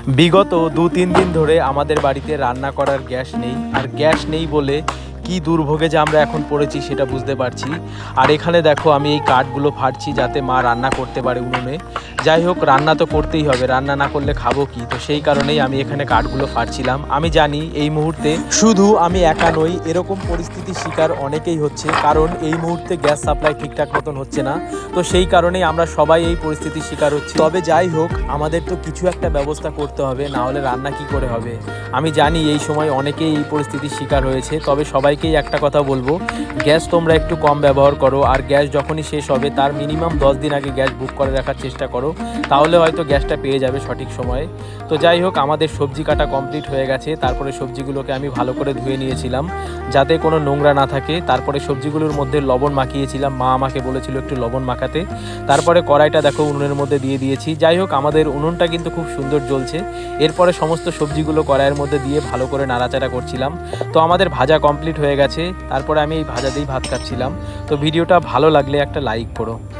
বিগত ২-৩ দিন ধরে আমাদের বাড়িতে রান্না করার গ্যাস নেই, আর গ্যাস নেই বলে কি দুর্ভোগে যে আমরা এখন পড়েছি সেটা বুঝতে পারছি। আর এখানে দেখো আমি এই কাঠগুলো ফাটছি যাতে মা রান্না করতে পারে উনুনে। যাই হোক, রান্না তো করতেই হবে, রান্না না করলে খাবো কি, তো সেই কারণেই আমি এখানে কাঠগুলো ফাটছিলাম। আমি জানি এই মুহূর্তে শুধু আমি একা নই, এরকম পরিস্থিতির শিকার অনেকেই হচ্ছে, কারণ এই মুহূর্তে গ্যাস সাপ্লাই ঠিকঠাক মতন হচ্ছে না। তো সেই কারণেই আমরা সবাই এই পরিস্থিতির শিকার হচ্ছি। তবে যাই হোক, আমাদের তো কিছু একটা ব্যবস্থা করতে হবে, না হলে রান্না কি করে হবে। আমি জানি এই সময় অনেকেই এই পরিস্থিতির শিকার হয়েছে, তবে সবাইকেই একটা কথা বলবো, গ্যাস তোমরা একটু কম ব্যবহার করো। আর গ্যাস যখনই শেষ হবে তার মিনিমাম 10 দিন আগে গ্যাস বুক করে রাখার চেষ্টা করো, তাহলে হয়তো গ্যাসটা পেয়ে যাবে সঠিক সময়ে। তো যাই হোক, আমাদের সবজি কাটা কমপ্লিট হয়ে গেছে। তারপরে সবজিগুলোকে আমি ভালো করে ধুয়ে নিয়েছিলাম যাতে কোনো নোংরা না থাকে। তারপরে সবজিগুলোর মধ্যে লবণ মাখিয়েছিলাম, মা আমাকে বলেছিল একটু লবণ মাখাতে। তারপরে কড়াইটা দেখো উনুনের মধ্যে দিয়ে দিয়েছি। যাই হোক, আমাদের উনুনটা কিন্তু খুব সুন্দর জ্বলছে। এরপরে সমস্ত সবজিগুলো কড়াইয়ের মধ্যে দিয়ে ভালো করে নাড়াচাড়া করছিলাম। তো আমাদের ভাজা কমপ্লিট হয়ে গেছে। তারপরে আমি এই ভাজা দিয়েই ভাত খাচ্ছিলাম। তো ভিডিওটা ভালো লাগলে একটা লাইক করো।